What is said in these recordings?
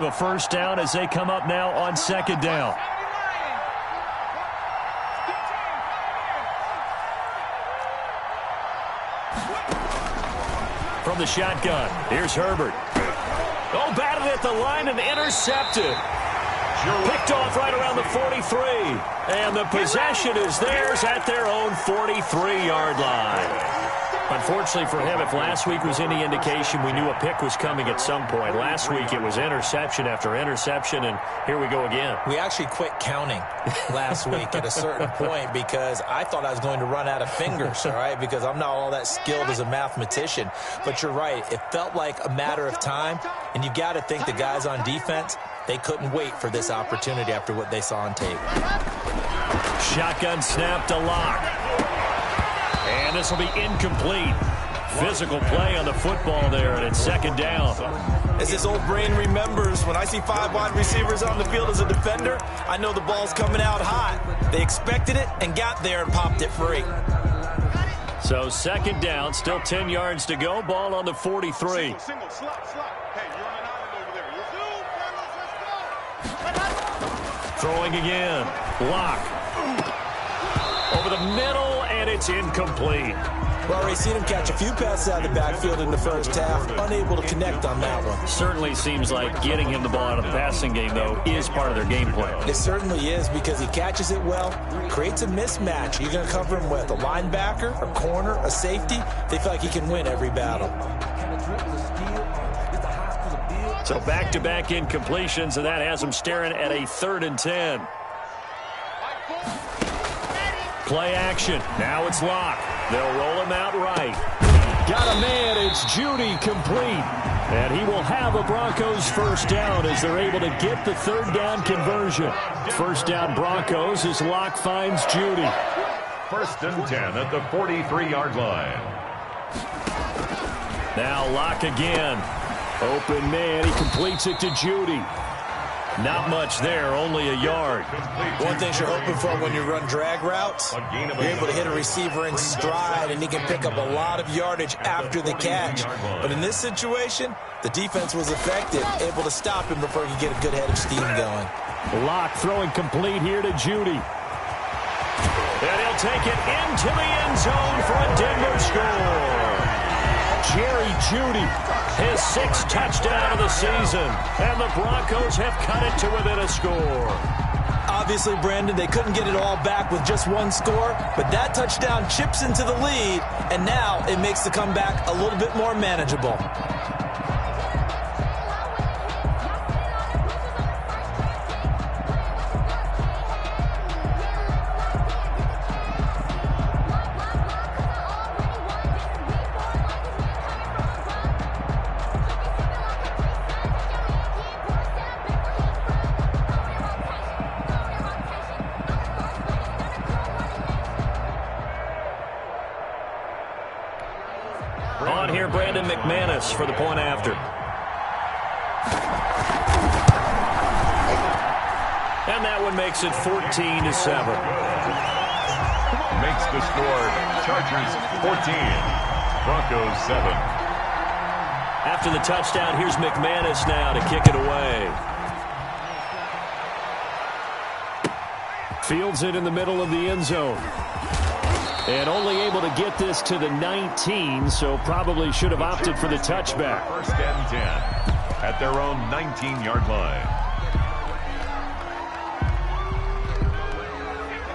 A first down as they come up now on second down. From the shotgun, here's Herbert. Oh, batted at the line and intercepted. Picked off right around the 43. And the possession is theirs at their own 43-yard line. Unfortunately for him, if last week was any indication, we knew a pick was coming at some point. Last week it was interception after interception, and here we go again. We actually quit counting last week at a certain point because I thought I was going to run out of fingers, all right, because I'm not all that skilled as a mathematician. But you're right. It felt like a matter of time, and you got to think the guys on defense, they couldn't wait for this opportunity after what they saw on tape. Shotgun snap to Lock. And this will be incomplete. Physical play on the football there, and it's second down. As his old brain remembers, when I see 5 wide receivers on the field as a defender, I know the ball's coming out hot. They expected it and got there and popped it free. So second down, still 10 yards to go. Ball on the 43. Throwing again. Lock. Over the middle, and it's incomplete. Well, we've seen him catch a few passes out of the backfield in the first half, unable to connect on that one. Certainly seems like getting him the ball out of the passing game, though, is part of their game plan. It certainly is because he catches it well, creates a mismatch. You're going to cover him with a linebacker, a corner, a safety. They feel like he can win every battle. So back-to-back incompletions, and that has him staring at a 3rd and 10. Play action. Now it's Lock. They'll roll him out right. Got a man. It's Judy complete. And he will have a Broncos first down as they're able to get the 3rd down conversion. First down Broncos as Lock finds Judy. 1st and 10 at the 43-yard line. Now Lock again. Open man. He completes it to Judy. Not much there, only a yard. One thing you're hoping for when you run drag routes, you're able to hit a receiver in stride, and he can pick up a lot of yardage after the catch. But in this situation, the defense was effective, able to stop him before he could get a good head of steam going. Lock throwing complete here to Judy. And he'll take it into the end zone for a Denver score. Jerry Judy, his 6th touchdown of the season, and the Broncos have cut it to within a score. Obviously, Brandon, they couldn't get it all back with just one score, but that touchdown chips into the lead, and now it makes the comeback a little bit more manageable. On here, Brandon McManus for the point after. And that one makes it 14-7. Makes the score Chargers 14, Broncos 7. After the touchdown, here's McManus now to kick it away. Fields it in the middle of the end zone. And only able to get this to the 19, so probably should have opted for the touchback. 1st and 10 at their own 19-yard line.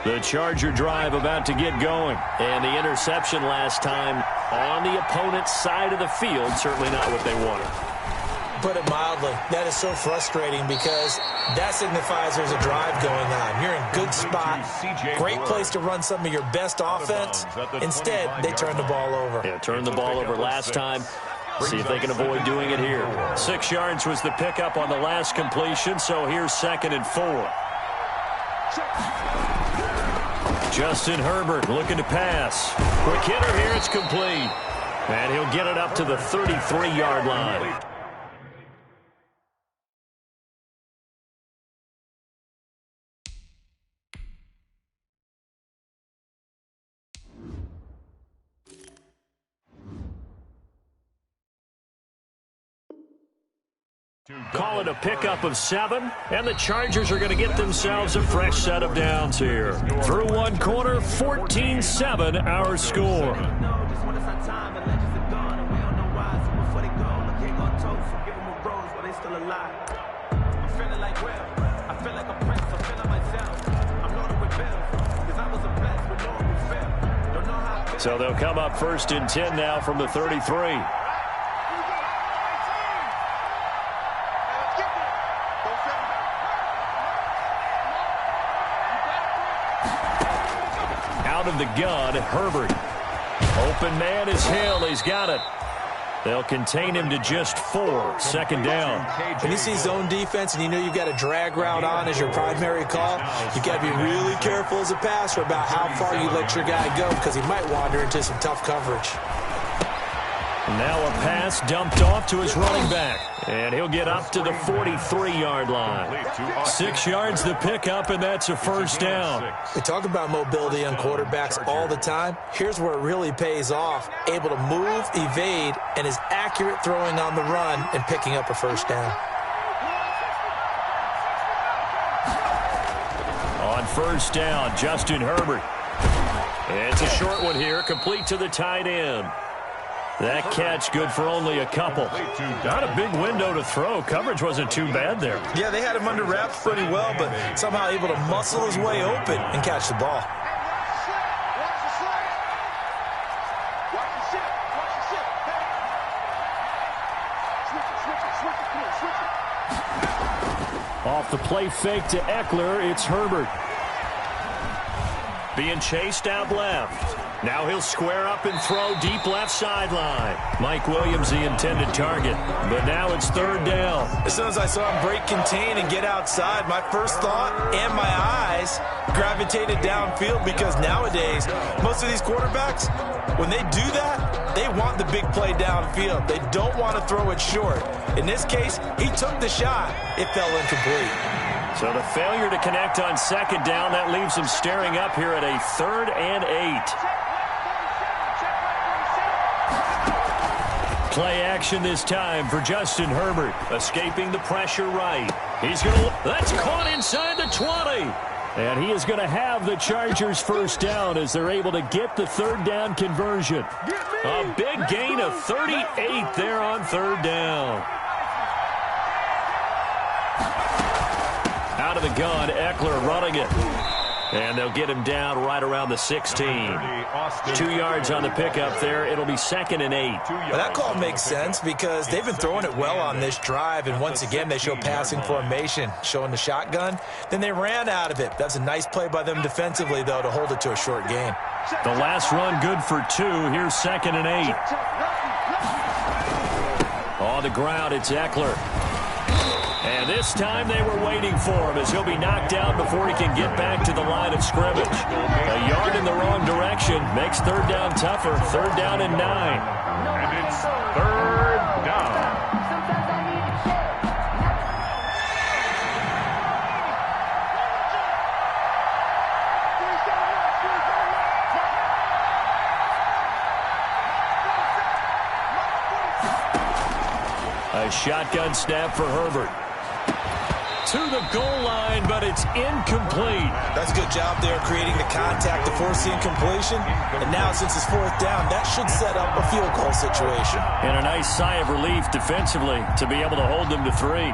The Charger drive about to get going. And the interception last time on the opponent's side of the field, certainly not what they wanted. Put it mildly, that is so frustrating because that signifies there's a drive going on. You're in good spot, great place to run some of your best offense. Instead, they turn the ball over. Yeah, turned the ball over last time. See if they can avoid doing it here. 6 yards was the pickup on the last completion, so here's 2nd and 4. Justin Herbert looking to pass. Quick hitter here, it's complete. And he'll get it up to the 33-yard line. Call it a pickup of 7, and the Chargers are going to get themselves a fresh set of downs here. Through one quarter, 14-7 our score. So they'll come up 1st and 10 now from the 33. Out of the gun, Herbert. Open man is Hill. He's got it. They'll contain him to just 4. 2nd down. When you see zone defense and you know you've got a drag route on as your primary call, you've got to be really careful as a passer about how far you let your guy go because he might wander into some tough coverage. Now a pass dumped off to his running back, and he'll get up to the 43-yard line. 6 yards the pickup, and that's a 1st down. We talk about mobility on quarterbacks all the time. Here's where it really pays off. Able to move, evade, and is accurate throwing on the run and picking up a 1st down. On 1st down, Justin Herbert. It's a short one here, complete to the tight end. That catch good for only a couple. Not a big window to throw. Coverage wasn't too bad there. Yeah, they had him under wraps pretty well, but somehow able to muscle his way open and catch the ball. Off the play fake to Eckler, it's Herbert. Being chased out left. Now he'll square up and throw deep left sideline. Mike Williams, the intended target. But now it's 3rd down. As soon as I saw him break contain and get outside, my first thought and my eyes gravitated downfield because nowadays, most of these quarterbacks, when they do that, they want the big play downfield. They don't want to throw it short. In this case, he took the shot. It fell incomplete. So the failure to connect on 2nd down, that leaves them staring up here at a 3rd and 8. Play action this time for Justin Herbert. Escaping the pressure right. That's caught inside the 20. And he is going to have the Chargers 1st down as they're able to get the 3rd down conversion. A big gain of 38 there on 3rd down. Out of the gun, Eckler running it. And they'll get him down right around the 16. 2 yards on the pickup there. It'll be 2nd and 8. Well, that call makes sense because they've been throwing it well on this drive, and once again they show passing formation, showing the shotgun. Then they ran out of it. That's a nice play by them defensively, though, to hold it to a short gain. The last run good for 2. Here's 2nd and 8. On the ground, it's Eckler. And this time they were waiting for him as he'll be knocked down before he can get back to the line of scrimmage. A yard in the wrong direction makes 3rd down tougher. 3rd down and 9. And it's 3rd down. A shotgun snap for Herbert. To the goal line, but it's incomplete. That's a good job there creating the contact to force the incompletion. And now since it's 4th down, that should set up a field goal situation. And a nice sigh of relief defensively to be able to hold them to 3.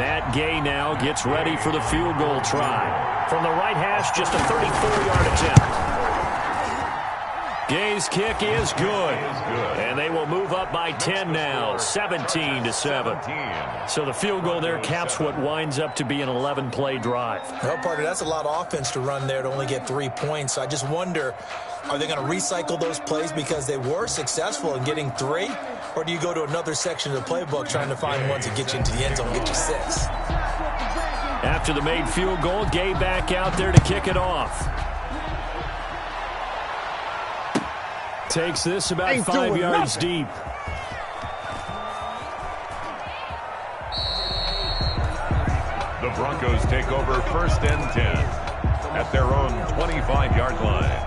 Matt Gay now gets ready for the field goal try. From the right hash, just a 34-yard attempt. Gay's kick is good. And they will move up by 10 now, 17-7. So the field goal there caps what winds up to be an 11-play drive. Well, partner, that's a lot of offense to run there to only get 3 points. So I just wonder, are they going to recycle those plays because they were successful in getting 3? Or do you go to another section of the playbook trying to find ones that get you into the end zone and get you 6? After the made field goal, Gay back out there to kick it off. Takes this about 5 yards deep. The Broncos take over 1st and 10 at their own 25-yard line.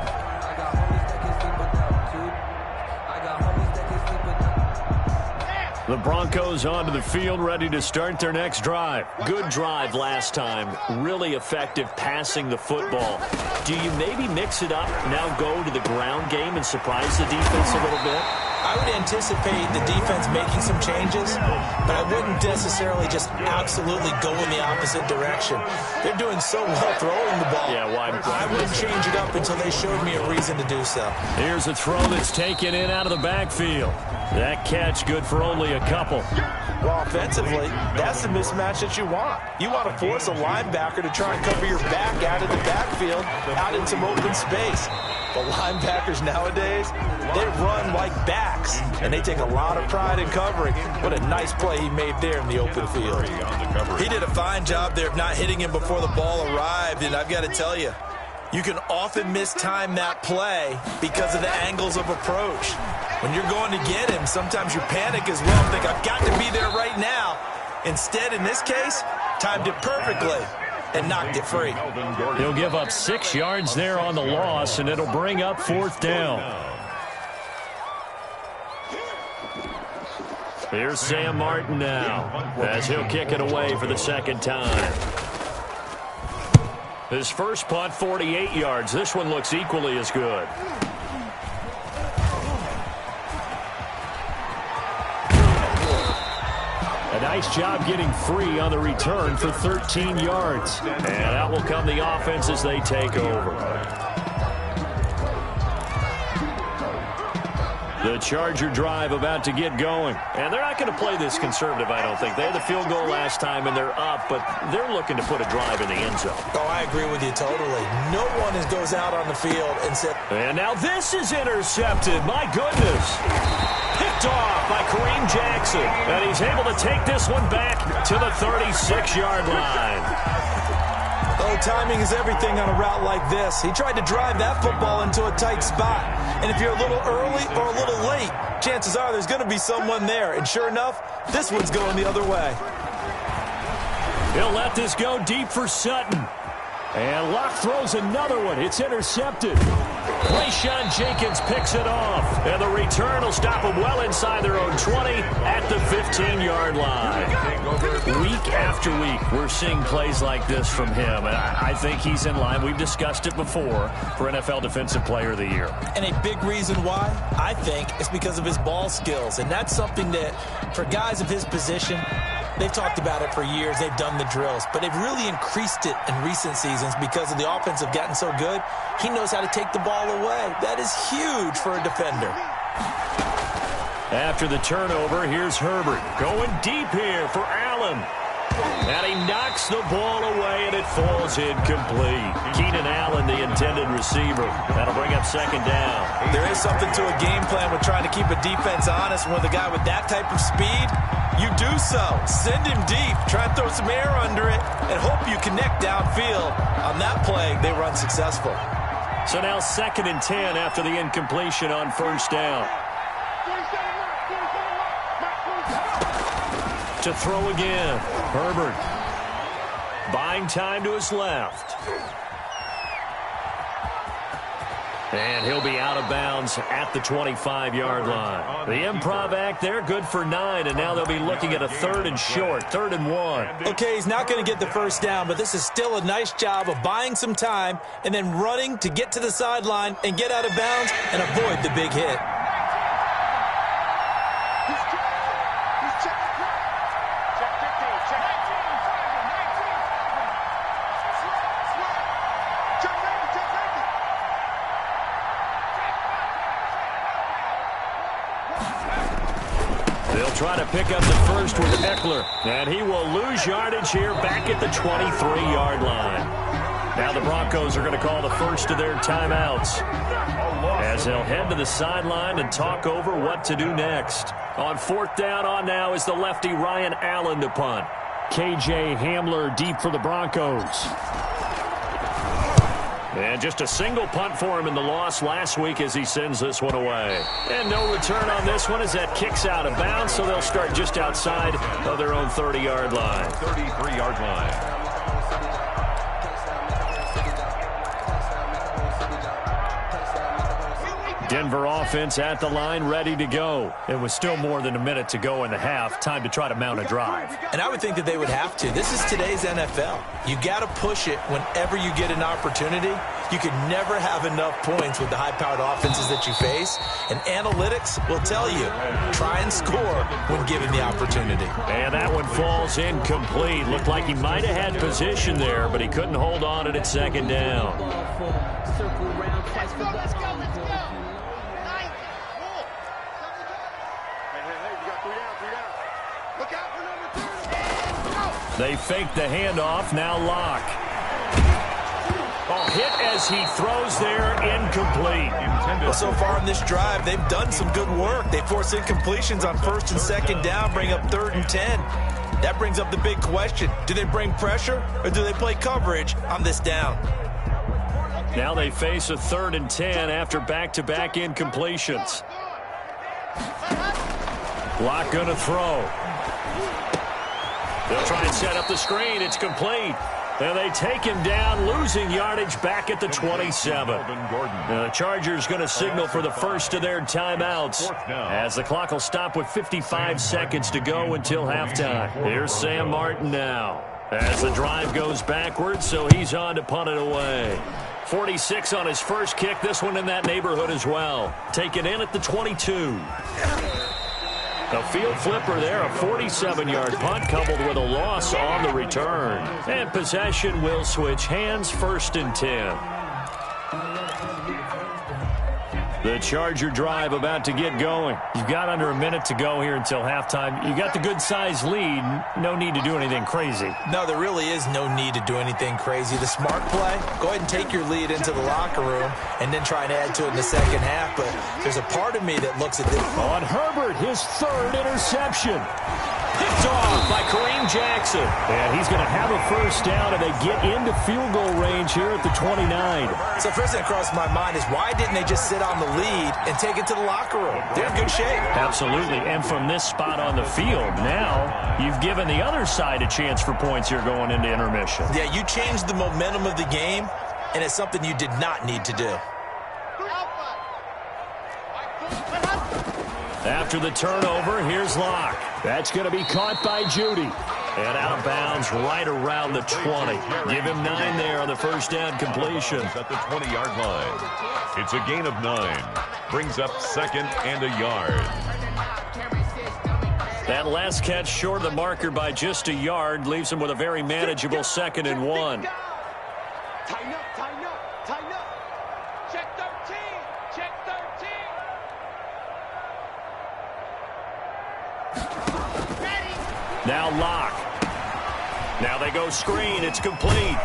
The Broncos onto the field, ready to start their next drive. Good drive last time. Really effective passing the football. Do you maybe mix it up, now go to the ground game and surprise the defense a little bit? I would anticipate the defense making some changes, but I wouldn't necessarily just absolutely go in the opposite direction. They're doing so well throwing the ball. Yeah, why? I wouldn't change it up until they showed me a reason to do so. Here's a throw that's taken in out of the backfield. That catch good for only a couple. Well, offensively, that's the mismatch that you want. You want to force a linebacker to try and cover your back out of the backfield, out in some open space. The linebackers nowadays, they run like backs, and they take a lot of pride in covering. What a nice play he made there in the open field. He did a fine job there of not hitting him before the ball arrived, and I've got to tell you, you can often mistime that play because of the angles of approach. When you're going to get him, sometimes you panic as well and think, I've got to be there right now. Instead, in this case, timed it perfectly and knocked it free. He'll give up 6 yards there on the loss, and it'll bring up 4th down. Here's Sam Martin now, as he'll kick it away for the second time. His first punt, 48 yards. This one looks equally as good. A nice job getting free on the return for 13 yards. And out will come the offense as they take over. The Charger drive about to get going. And they're not going to play this conservative, I don't think. They had the field goal last time, and they're up, but they're looking to put a drive in the end zone. Oh, I agree with you totally. No one goes out on the field and said... And now this is intercepted. My goodness. Picked off by Kareem Jackson. And he's able to take this one back to the 36-yard line. Oh, timing is everything on a route like this. He tried to drive that football into a tight spot. And if you're a little early or a little late, chances are there's going to be someone there. And sure enough, this one's going the other way. He'll let this go deep for Sutton. And Locke throws another one. It's intercepted. Rayshawn Jenkins picks it off. And the return will stop them well inside their own 20 at the 15-yard line. Week after week, we're seeing plays like this from him. And I think he's in line. We've discussed it before for NFL Defensive Player of the Year. And a big reason why, I think, is because of his ball skills. And that's something that, for guys of his position, they've talked about it for years. They've done the drills. But they've really increased it in recent seasons because of the offense have gotten so good. He knows how to take the ball away. That is huge for a defender. After the turnover, here's Herbert. Going deep here for Allen. And he knocks the ball away, and it falls incomplete. Keenan Allen, the intended receiver. That'll bring up second down. There is something to a game plan with trying to keep a defense honest. With a guy with that type of speed, you do so. Send him deep. Try and throw some air under it and hope you connect downfield. On that play, they run successful. So now 2nd and 10 after the incompletion on first down. To throw again. Herbert buying time to his left. And he'll be out of bounds at the 25-yard line. The improv act there, good for 9, and now they'll be looking at a 3rd and short, 3rd and 1. Okay, he's not going to get the first down, but this is still a nice job of buying some time and then running to get to the sideline and get out of bounds and avoid the big hit. Try to pick up the first with Eckler, and he will lose yardage here back at the 23-yard line. Now the Broncos are going to call the first of their timeouts as they'll head to the sideline and talk over what to do next. On 4th down on now is the lefty Ryan Allen to punt. KJ Hamler deep for the Broncos. And just a single punt for him in the loss last week as he sends this one away. And no return on this one as that kicks out of bounds, so they'll start just outside of their own 30-yard line. 33-yard line. Denver offense at the line, ready to go. It was still more than a minute to go in the half. Time to try to mount a drive. And I would think that they would have to. This is today's NFL. You got to push it whenever you get an opportunity. You can never have enough points with the high-powered offenses that you face. And analytics will tell you, try and score when given the opportunity. And that one falls incomplete. Looked like he might have had position there, but he couldn't hold on at second down. Let's go. Look out for number 2. They fake the handoff. Now Locke. Oh, hit as he throws there, incomplete. Well, so far in this drive, they've done some good work. They force incompletions on 1st and 2nd down, bring up 3rd and 10. That brings up the big question. Do they bring pressure or do they play coverage on this down? Now they face a 3rd and 10 after back-to-back incompletions. Locke going to throw. They'll try and set up the screen. It's complete. And they take him down, losing yardage back at the 27. The Chargers going to signal for the first of their timeouts as the clock will stop with 55 seconds to go until halftime. Here's Sam Martin now as the drive goes backwards, so he's on to punt it away. 46 on his first kick, this one in that neighborhood as well. Taken in at the 22. A field flipper there, a 47-yard punt coupled with a loss on the return. And possession will switch hands, 1st and 10. The Charger drive about to get going. You've got under a minute to go here until halftime. You got the good-sized lead. No need to do anything crazy. No, there really is no need to do anything crazy. The smart play, go ahead and take your lead into the locker room and then try and add to it in the second half. But there's a part of me that looks at this. On Herbert, his 3rd interception. Picked off by Kareem Jackson. And he's going to have a first down, and they get into field goal range here at the 29. So first thing that crossed my mind is why didn't they just sit on the lead and take it to the locker room? They're in good shape. Absolutely. And from this spot on the field, now you've given the other side a chance for points here going into intermission. Yeah, you changed the momentum of the game, and it's something you did not need to do. After the turnover, here's Locke. That's going to be caught by Judy. And out of bounds right around the 20. Give him 9 there on the first down completion. At the 20-yard line. It's a gain of 9. Brings up 2nd and a yard. That last catch short of the marker by just a yard leaves him with a very manageable 2nd and 1. Tighten up. Check 13. Now Locke. Now they go screen. It's complete.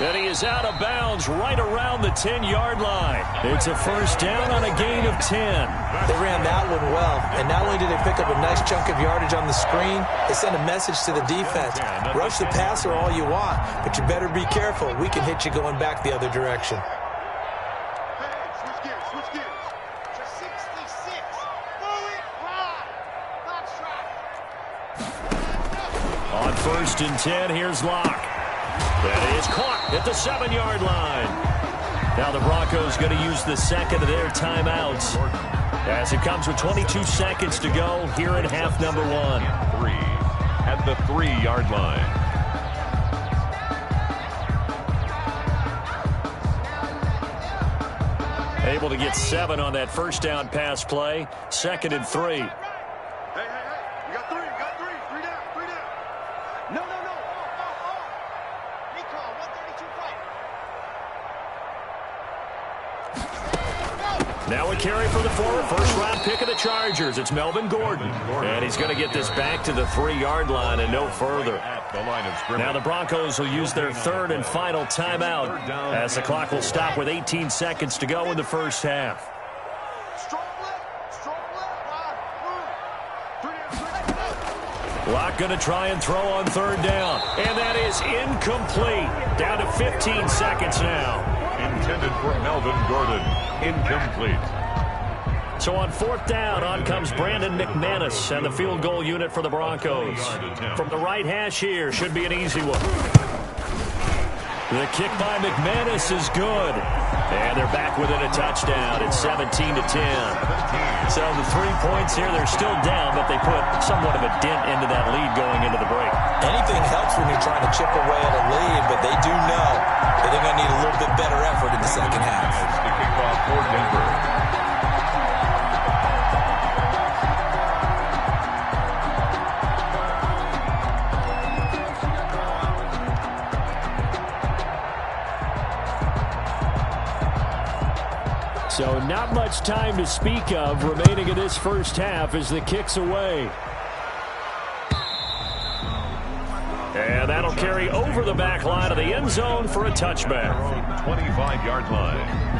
And he is out of bounds right around the 10-yard line. It's a first down on a gain of 10. They ran that one well, and not only did they pick up a nice chunk of yardage on the screen, they sent a message to the defense. Rush the passer all you want, but you better be careful. We can hit you going back the other direction. Switch gears. 66. Forward, high. On 1st and 10, here's Locke. That is caught at the 7-yard line. Now the Broncos going to use the second of their timeouts as it comes with 22 seconds to go here in half number 1. 3 at the 3-yard line. Able to get 7 on that first down pass play. 2nd and 3. Hey. You got 3. 3 down. No. Recall, 132 fight. Now a carry for the former first-round pick of the Chargers. It's Melvin Gordon. And he's going to get this back to the 3-yard line and no further. Now the Broncos will use their 3rd and final timeout as the clock will stop with 18 seconds to go in the first half. Locke going to try and throw on 3rd down. And that is incomplete. Down to 15 seconds now. Intended for Melvin Gordon. Incomplete. So on 4th down, on comes Brandon McManus and the field goal unit for the Broncos. From the right hash here, should be an easy one. The kick by McManus is good. And they're back within a touchdown. It's 17-10. So the 3 points here, they're still down, but they put somewhat of a dent into that lead going into the break. Anything helps when you're trying to chip away at a lead, but they do know that they're going to need a little bit better effort in the second half. The kickoff for Denver. So not much time to speak of remaining in this first half as the kick's away. And that'll carry over the back line of the end zone for a touchback. 25-yard line.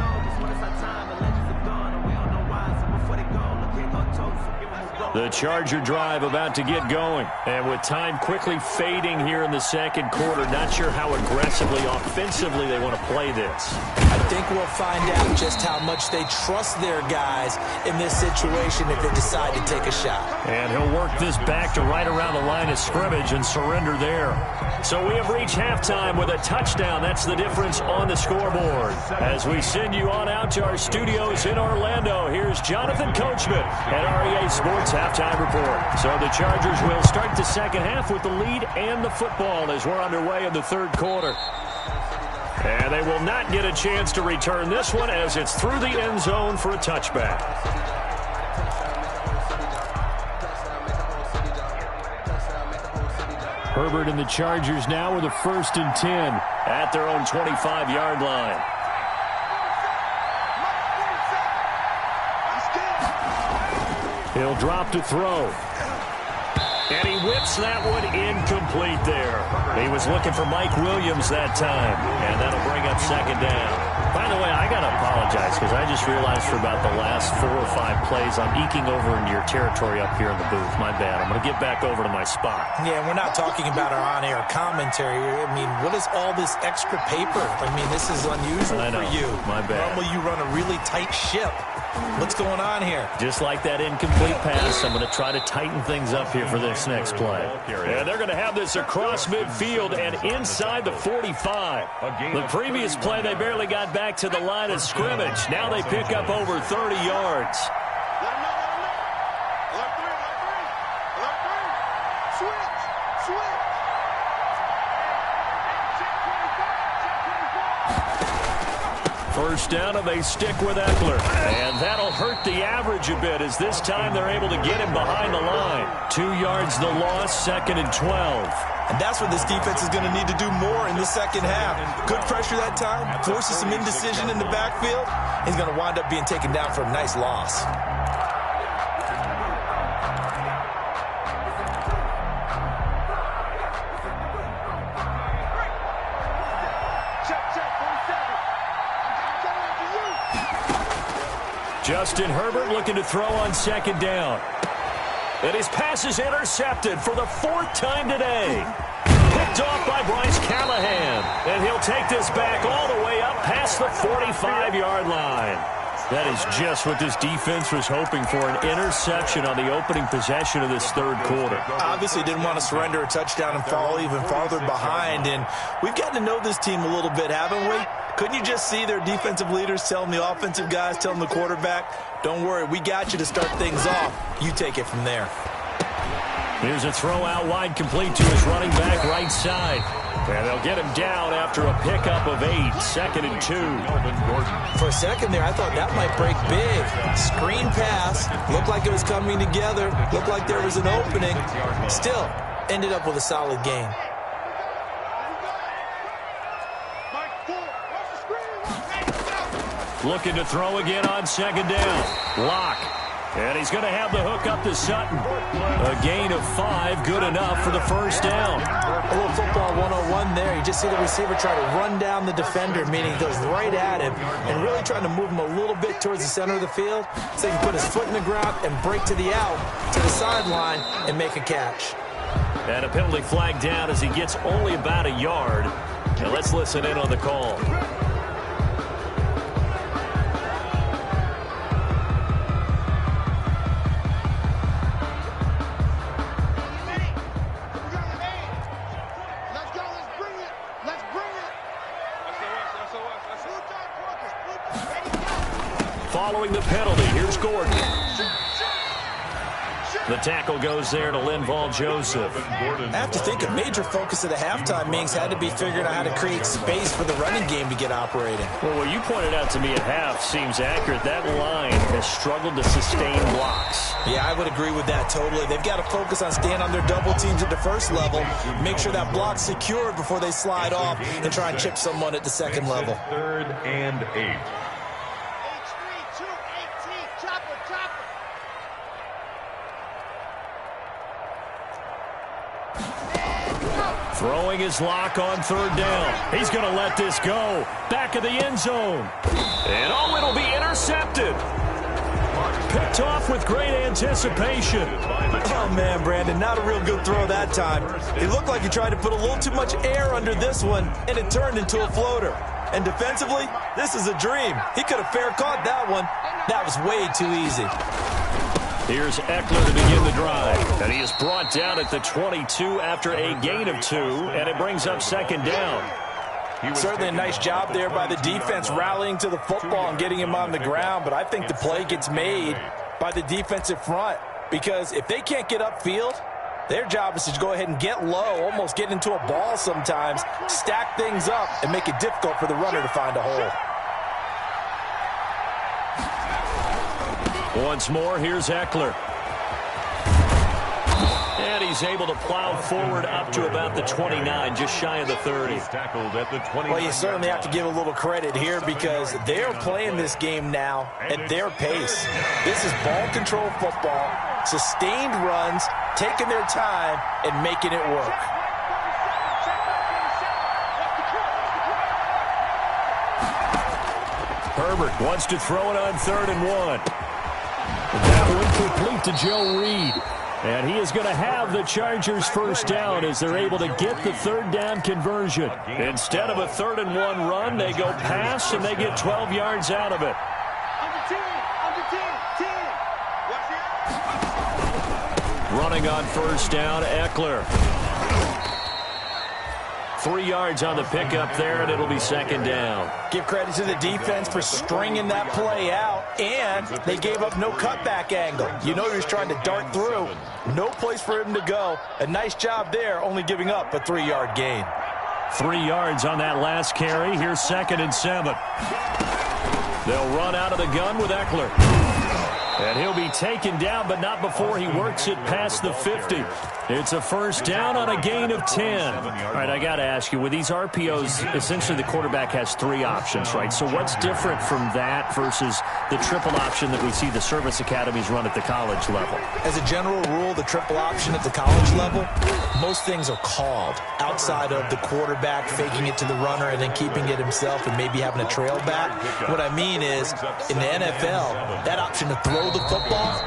The Charger drive about to get going. And with time quickly fading here in the second quarter, not sure how aggressively, offensively they want to play this. I think we'll find out just how much they trust their guys in this situation if they decide to take a shot. And he'll work this back to right around the line of scrimmage and surrender there. So we have reached halftime with a touchdown. That's the difference on the scoreboard. As we send you on out to our studios in Orlando, here's Jonathan Coachman at REA Sports Halftime Report. So the Chargers will start the second half with the lead and the football as we're underway in the third quarter. And they will not get a chance to return this one as it's through the end zone for a touchback. Herbert and the Chargers now with a 1st and 10 at their own 25-yard line. He'll drop to throw. And he whips that one incomplete there. He was looking for Mike Williams that time. And that'll bring up second down. By the way, I got to apologize because I just realized for about the last 4 or 5 plays, I'm eking over into your territory up here in the booth. My bad. I'm going to get back over to my spot. Yeah, we're not talking about our on-air commentary. I mean, what is all this extra paper? I mean, this is unusual for you. My bad. Normally you run a really tight ship. What's going on here? Just like that incomplete pass, I'm going to try to tighten things up here for this next play. And they're going to have this across midfield and inside the 45. The previous play, they barely got back to the line of scrimmage. Now they pick up over 30 yards. First down, and they stick with Eckler. And that'll hurt the average a bit as this time they're able to get him behind the line. 2 yards the loss, 2nd and 12. And that's what this defense is going to need to do more in the second half. Good pressure that time, forces some indecision in the backfield. He's going to wind up being taken down for a nice loss. Justin Herbert looking to throw on second down. And his pass is intercepted for the 4th time today. Picked off by Bryce Callahan. And he'll take this back all the way up past the 45-yard line. That is just what this defense was hoping for, an interception on the opening possession of this third quarter. Obviously didn't want to surrender a touchdown and fall even farther behind. And we've gotten to know this team a little bit, haven't we? Couldn't you just see their defensive leaders telling the offensive guys, telling the quarterback, don't worry, we got you to start things off. You take it from there. Here's a throw out wide complete to his running back right side. And they'll get him down after a pickup of 8, 2nd and 2. For a second there, I thought that might break big. Screen pass, looked like it was coming together, looked like there was an opening. Still, ended up with a solid gain. Looking to throw again on second down. Lock. And he's going to have the hook up to Sutton. A gain of 5, good enough for the first down. A little football 101 there. You just see the receiver try to run down the defender, meaning he goes right at him and really trying to move him a little bit towards the center of the field so he can put his foot in the ground and break to the out, to the sideline, and make a catch. And a penalty flag down as he gets only about a yard. Now let's listen in on the call. following the penalty. Here's Gordon. The tackle goes there to Linval Joseph. I have to think a major focus of the halftime meetings had to be figuring out how to create space for the running game to get operating. Well, what you pointed out to me at half seems accurate. That line has struggled to sustain blocks. Yeah, I would agree with that totally. They've got to focus on staying on their double teams at the first level, make sure that block's secured before they slide off and try and chip someone at the second level. 3rd and 8. Throwing his lock on 3rd down. He's going to let this go. Back of the end zone. And oh, it'll be intercepted. Picked off with great anticipation. Oh, man, Brandon, not a real good throw that time. It looked like he tried to put a little too much air under this one, and it turned into a floater. And defensively, this is a dream. He could have fair caught that one. That was way too easy. Here's Eckler to begin the drive. And he is brought down at the 22 after a gain of 2, and it brings up 2nd down. Certainly a nice job there by the defense rallying to the football and getting him on the ground, but I think the play gets made by the defensive front because if they can't get upfield, their job is to go ahead and get low, almost get into a ball sometimes, stack things up, and make it difficult for the runner to find a hole. Once more, here's Eckler. And he's able to plow forward up to about the 29, just shy of the 30. Tackled at the 20. Well, you certainly have to give a little credit here because they're playing this game now at their pace. This is ball control football, sustained runs, taking their time, and making it work. Herbert wants to throw it on 3rd and 1. That one complete to Joe Reed. And he is going to have the Chargers first down as they're able to get the 3rd down conversion. Instead of a 3rd and 1 run, they go pass and they get 12 yards out of it. Running on 1st down, Eckler. 3 yards on the pickup there, and it'll be 2nd down. Give credit to the defense for stringing that play out, and they gave up no cutback angle. You know he was trying to dart through. No place for him to go. A nice job there, only giving up a 3-yard gain. 3 yards on that last carry. Here's 2nd and 7. They'll run out of the gun with Eckler. And he'll be taken down, but not before he works it past the 50. It's a first down on a gain of 10. All right, I got to ask you, with these RPOs, essentially the quarterback has 3 options, right? So what's different from that versus the triple option that we see the service academies run at the college level? As a general rule, the triple option at the college level, most things are called outside of the quarterback faking it to the runner and then keeping it himself and maybe having a trail back. What I mean is, in the NFL, that option to throw the football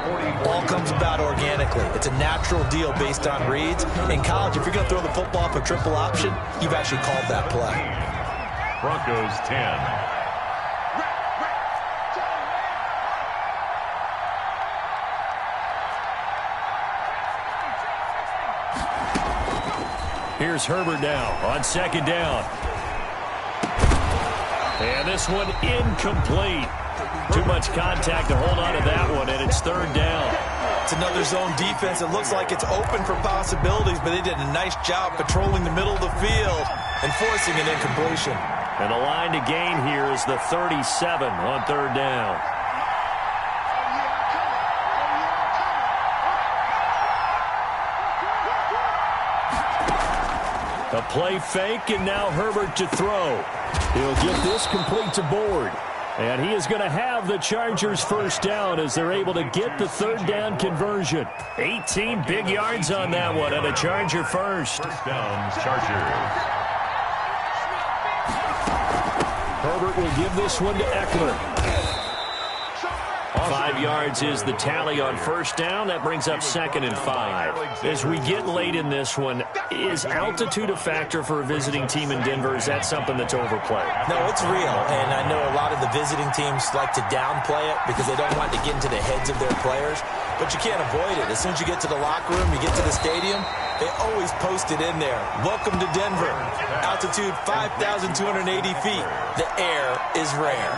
all comes about organically. It's a natural deal based on reads. In college, if you're going to throw the football for triple option, you've actually called that play. Broncos 10. Here's Herbert now on 2nd down. And this one incomplete. Too much contact to hold on to that one, and it's 3rd down. It's another zone defense. It looks like it's open for possibilities, but they did a nice job patrolling the middle of the field and forcing an incompletion. And the line to gain here is the 37 on 3rd down. A play fake, and now Herbert to throw. He'll get this complete to Board. And he is going to have the Chargers first down as they're able to get the 3rd down conversion. 18 big yards on that one, and a Charger first. First down, Chargers. Herbert will give this one to Eckler. 5 yards is the tally on first down. That brings up 2nd and 5. As we get late in this one, is altitude a factor for a visiting team in Denver? Is that something that's overplayed? No, it's real, and I know a lot of the visiting teams like to downplay it because they don't want to get into the heads of their players. but you can't avoid it. As soon as you get to the locker room, you get to the stadium, they always post it in there. Welcome to Denver. Altitude 5,280 feet. The air is rare.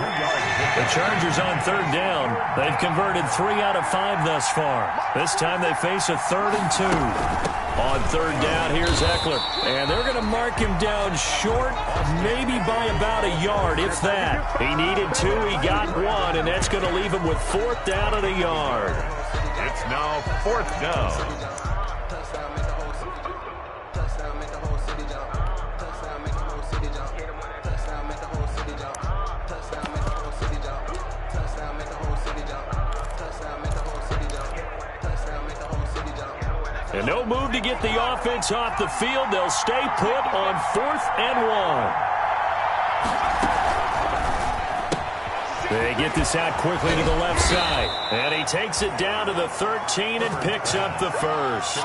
The Chargers on third down. They've converted 3 out of 5 thus far. This time they face a 3rd and 2. On third down, here's Eckler. And they're going to mark him down short, maybe by about a yard, if that. He needed 2, he got 1, and that's going to leave him with 4th down and a yard. It's now 4th down. And no move to get the offense off the field. They'll stay put on 4th and 1. They get this out quickly to the left side. And he takes it down to the 13 and picks up the first.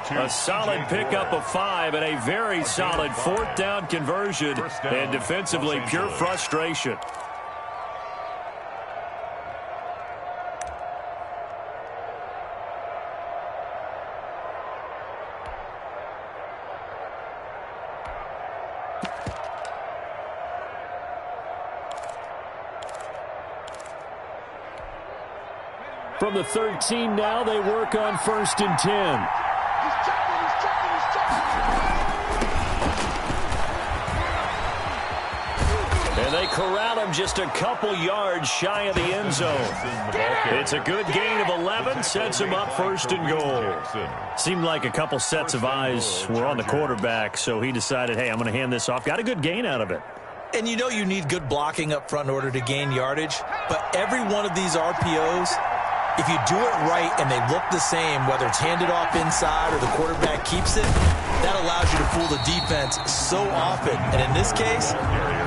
A solid pickup of 5 and a very solid 4th down conversion. And defensively, pure frustration. From the 13 now, they work on 1st and 10. And they corral him just a couple yards shy of the end zone. It's a good gain of 11, sets him up 1st and goal. Seemed like a couple sets of eyes were on the quarterback, so he decided, hey, I'm going to hand this off. Got a good gain out of it. And you know you need good blocking up front in order to gain yardage, but every one of these RPOs, if you do it right and they look the same, whether it's handed off inside or the quarterback keeps it, that allows you to fool the defense so often. And in this case,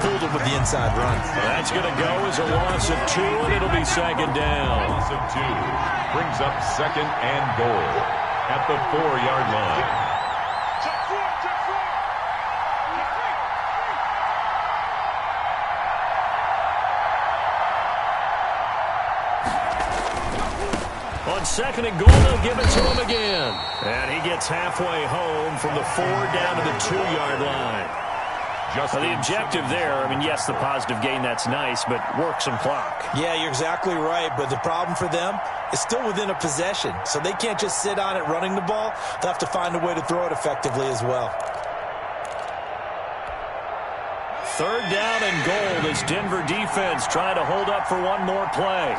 fooled them with the inside run. That's going to go as a loss of 2, and it'll be 2nd down. Loss of 2 brings up 2nd and goal at the 4-yard line. On 2nd and goal, they'll give it to him again. And he gets halfway home from the 4 down to the 2-yard line. The objective there, I mean, yes, the positive gain, that's nice, but work some clock. Yeah, you're exactly right, but the problem for them is still within a possession, so they can't just sit on it running the ball. They'll have to find a way to throw it effectively as well. 3rd down and goal. This Denver defense trying to hold up for one more play.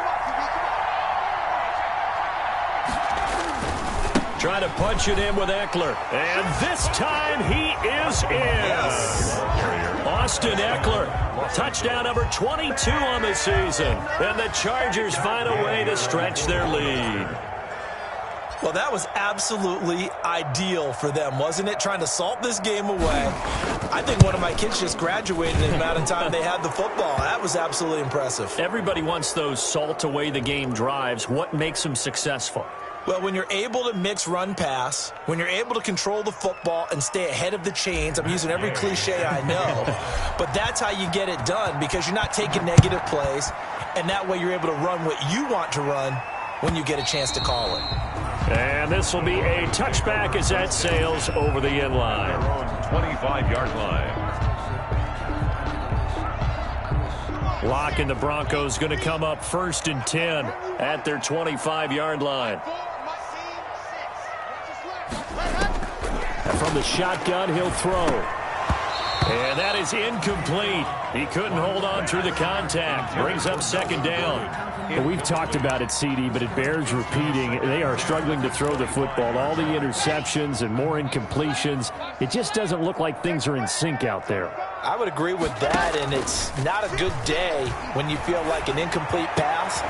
Trying to punch it in with Eckler. And this time he is in. Austin Eckler. Touchdown number 22 on the season. And the Chargers find a way to stretch their lead. Well, that was absolutely ideal for them, wasn't it? Trying to salt this game away. I think one of my kids just graduated in the amount of time they had the football. That was absolutely impressive. Everybody wants those salt away the game drives. What makes them successful? Well, when you're able to mix run-pass, when you're able to control the football and stay ahead of the chains, I'm using every cliche I know, but that's how you get it done because you're not taking negative plays, and that way you're able to run what you want to run when you get a chance to call it. And this will be a touchback as that sails over the end line. 25-yard line. Lock and the Broncos going to come up 1st and 10 at their 25-yard line. From the shotgun, he'll throw. And that is incomplete. He couldn't hold on through the contact. Brings up 2nd down. Well, we've talked about it, CD, but it bears repeating. They are struggling to throw the football. All the interceptions and more incompletions. It just doesn't look like things are in sync out there. I would agree with that, and it's not a good day when you feel like an incomplete pass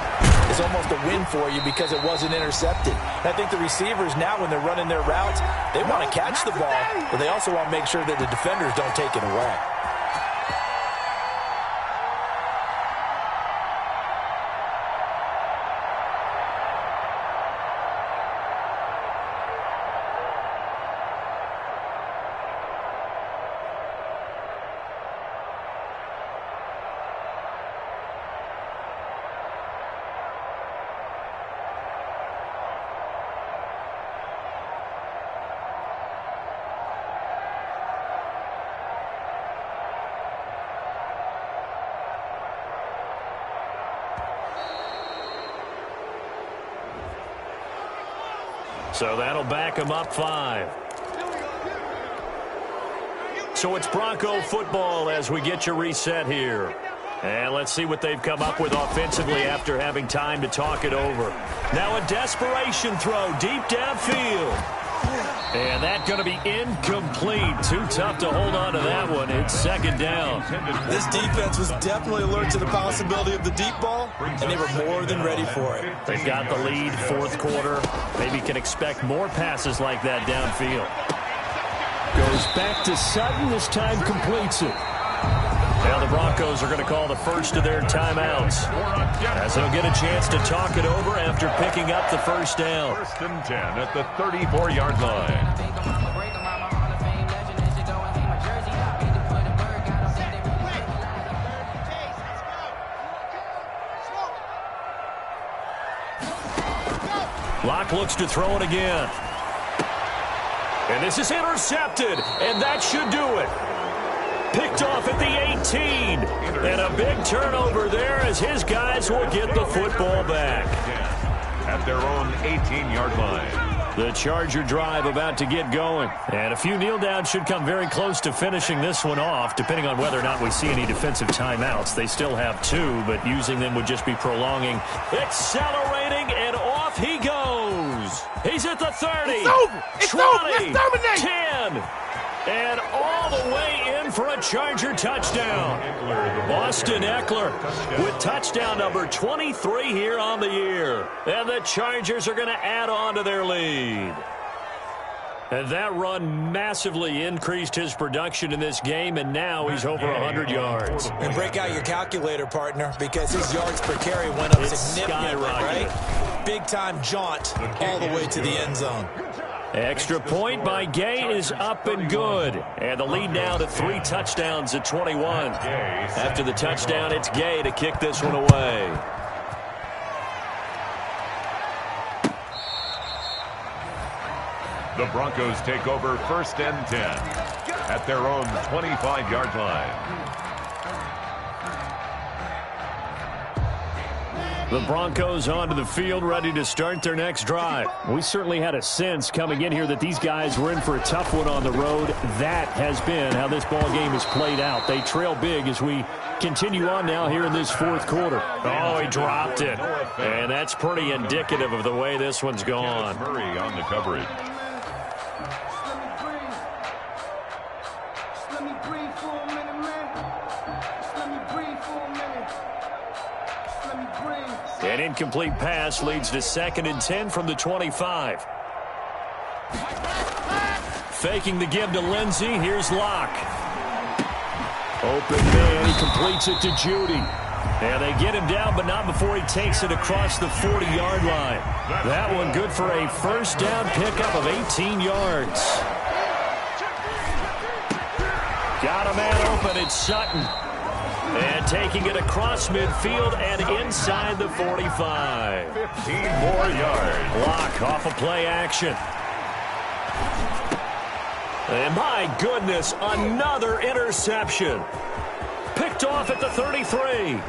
is almost a win for you because it wasn't intercepted. And I think the receivers now, when they're running their routes, they want to catch the ball, but they also want to make sure that the defenders don't take it away. So that'll back them up 5. So it's Bronco football as we get you reset here. And let's see what they've come up with offensively after having time to talk it over. Now a desperation throw deep downfield. And that's going to be incomplete. Too tough to hold on to that one. It's second down. This defense was definitely alert to the possibility of the deep ball, and they were more than ready for it. They've got the lead, fourth quarter. Maybe can expect more passes like that downfield. Goes back to Sutton. This time completes it. Now the Broncos are going to call the first of their timeouts, as they'll get a chance to talk it over after picking up the first down. First and 10 at the 34-yard line. Locke looks to throw it again. And this is intercepted, and that should do it. Picked off at the 18. And a big turnover there as his guys will get the football back. At their own 18-yard line. The Charger drive about to get going. And a few kneel downs should come very close to finishing this one off, depending on whether or not we see any defensive timeouts. They still have 2, but using them would just be prolonging. Accelerating, and off he goes. He's at the 30. It's over. It's 20, over. Let's dominate. 10. And all the way in for a Charger touchdown. Austin Eckler with touchdown number 23 here on the year. And the Chargers are going to add on to their lead. And that run massively increased his production in this game, and now he's over 100 yards. And break out your calculator, partner, because his yards per carry went up significantly, right? Big-time jaunt all the way to the end zone. Extra point by Gay is up and good. And the lead now to 3 touchdowns at 21. After the touchdown, it's Gay to kick this one away. The Broncos take over first and 10 at their own 25-yard line. The Broncos onto the field, ready to start their next drive. We certainly had a sense coming in here that these guys were in for a tough one on the road. That has been how this ball game has played out. They trail big as we continue on now here in this fourth quarter. Oh, he dropped it. And that's pretty indicative of the way this one's gone. Murray on the coverage. An incomplete pass leads to 2nd and 10 from the 25. Faking the give to Lindsey. Here's Locke. Open man. He completes it to Judy. And they get him down, but not before he takes it across the 40-yard line. That one good for a first down pickup of 18 yards. Got a man open. It's Sutton. And taking it across midfield and inside the 45. 15 more yards. Locke off of play action. And my goodness, another interception. Picked off at the 33.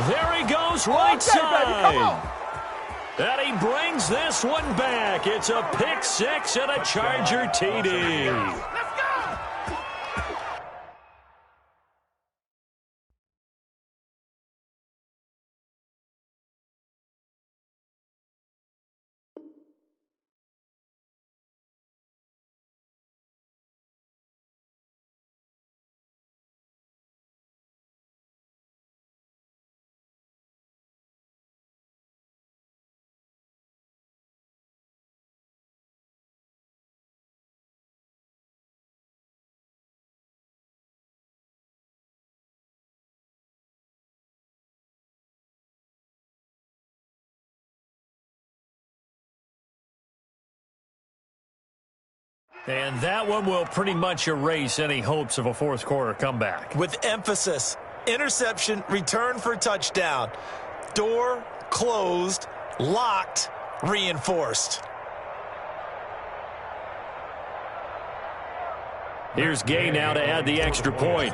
There he goes, right side. And he brings this one back. It's a pick 6 and a Charger TD. And that one will pretty much erase any hopes of a fourth quarter comeback. With emphasis, interception, return for touchdown. Door closed, locked, reinforced. Here's Gay now to add the extra point.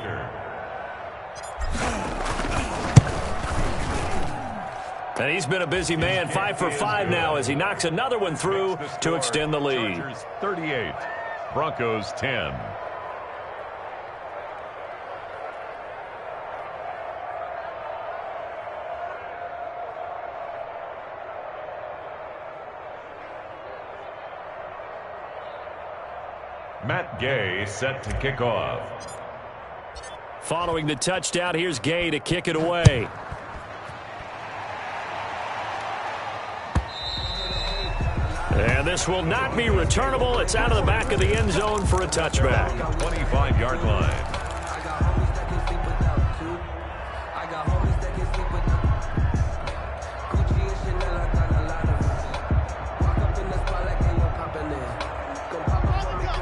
And he's been a busy man, 5 for 5 now as he knocks another one through to extend the lead. Chargers 38, Broncos 10. Matt Gay set to kick off. Following the touchdown, here's Gay to kick it away. And this will not be returnable. It's out of the back of the end zone for a touchback. 25-yard line.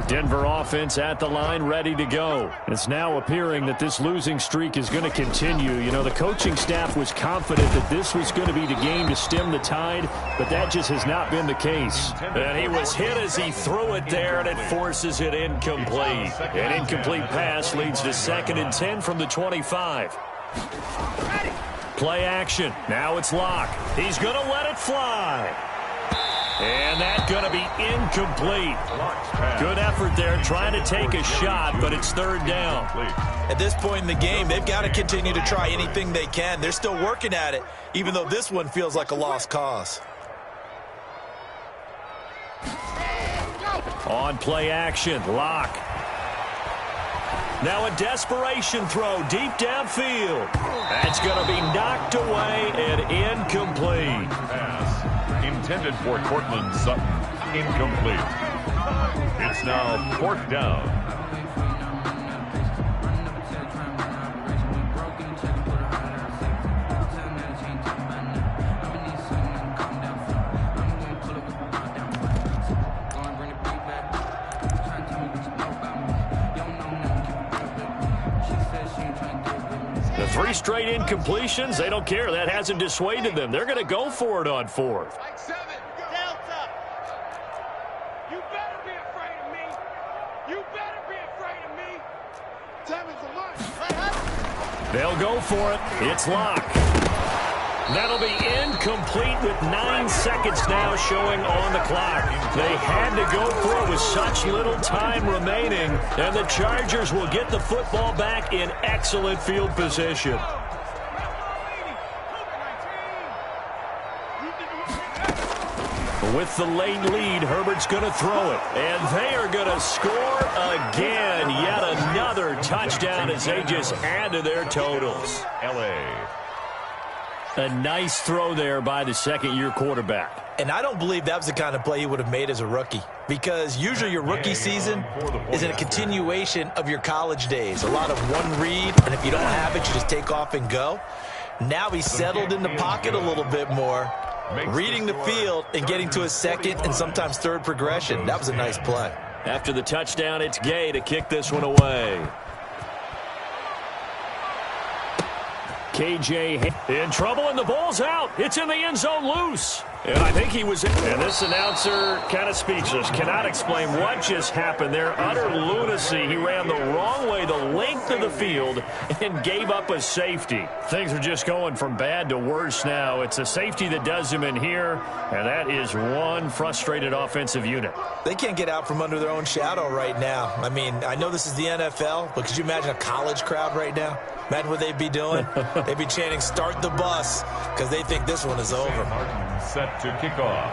Denver offense at the line, ready to go. It's now appearing that this losing streak is going to continue. You know, the coaching staff was confident that this was going to be the game to stem the tide, but that just has not been the case. And he was hit as he threw it there, and it forces it incomplete. An incomplete pass leads to 2nd and 10 from the 25. Play action. Now it's Locke. He's going to let it fly. And that's going to be incomplete. Good effort there trying to take a shot, but it's 3rd down. At this point in the game, they've got to continue to try anything they can. They're still working at it, even though this one feels like a lost cause. On play action, Locke. Now a desperation throw deep downfield. That's going to be knocked away and incomplete. Pass intended for Cortland Sutton. Incomplete. It's now 4th down. The 3 straight incompletions, they don't care. That hasn't dissuaded them. They're going to go for it on 4th. Delta. You better be afraid of me. You better be afraid of me. 7's a lunch. They'll go for it. It's Locke. That'll be incomplete with 9 seconds now showing on the clock. They had to go for it with such little time remaining, and the Chargers will get the football back in excellent field position. With the late lead, Herbert's going to throw it, and they are going to score again. Yet another touchdown as they just add to their totals. L.A. A nice throw there by the second-year quarterback. And I don't believe that was the kind of play he would have made as a rookie, because usually your rookie season is a continuation of your college days. A lot of one read, and if you don't have it, you just take off and go. Now he's settled in the pocket a little bit more, reading the field and getting to his second and sometimes third progression. That was a nice play. After the touchdown, it's Gay to kick this one away. KJ in trouble, and the ball's out. It's in the end zone loose. And I think he was in. And this announcer kind of speechless. Cannot explain what just happened there. Utter lunacy. He ran the wrong way the length of the field and gave up a safety. Things are just going from bad to worse now. It's a safety that does him in here, and that is one frustrated offensive unit. They can't get out from under their own shadow right now. I mean, I know this is the NFL, but could you imagine a college crowd right now? Imagine what they'd be doing. They'd be chanting, "Start the bus," because they think this one is over. Martin set to kick off.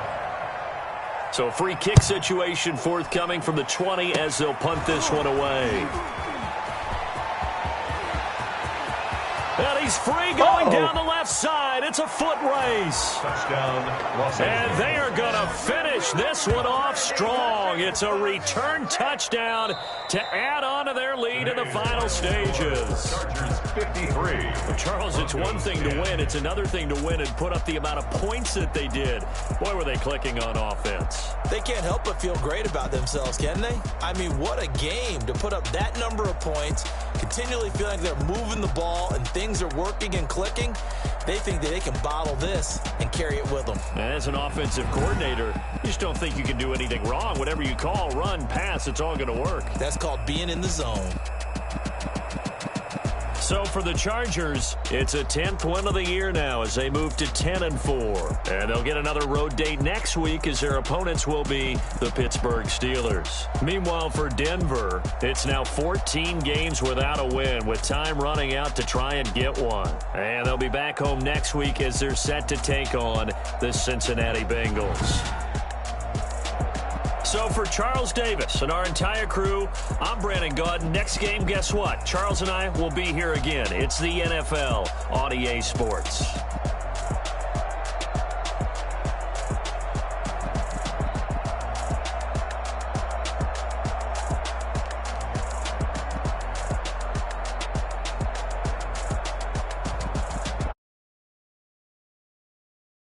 So free kick situation forthcoming from the 20 as they'll punt this one away. And he's free going down the left side. It's a foot race. Touchdown, Los Angeles. And they are going to finish this one off strong. It's a return touchdown to add on to their lead in the final stages. Chargers 53. Well, Charles, it's one thing to win. It's another thing to win and put up the amount of points that they did. Boy, were they clicking on offense. They can't help but feel great about themselves, can they? I mean, what a game to put up that number of points, continually feeling like they're moving the ball and things are working and clicking. They think that they can bottle this and carry it with them. And as an offensive coordinator, you just don't think you can do anything wrong. Whatever you call, run, pass, it's all going to work. That's called being in the zone. So for the Chargers, it's a 10th win of the year now as they move to 10-4. And they'll get another road date next week as their opponents will be the Pittsburgh Steelers. Meanwhile, for Denver, it's now 14 games without a win with time running out to try and get one. And they'll be back home next week as they're set to take on the Cincinnati Bengals. So for Charles Davis and our entire crew, I'm Brandon Gaudin. Next game, guess what? Charles and I will be here again. It's the NFL on EA Sports.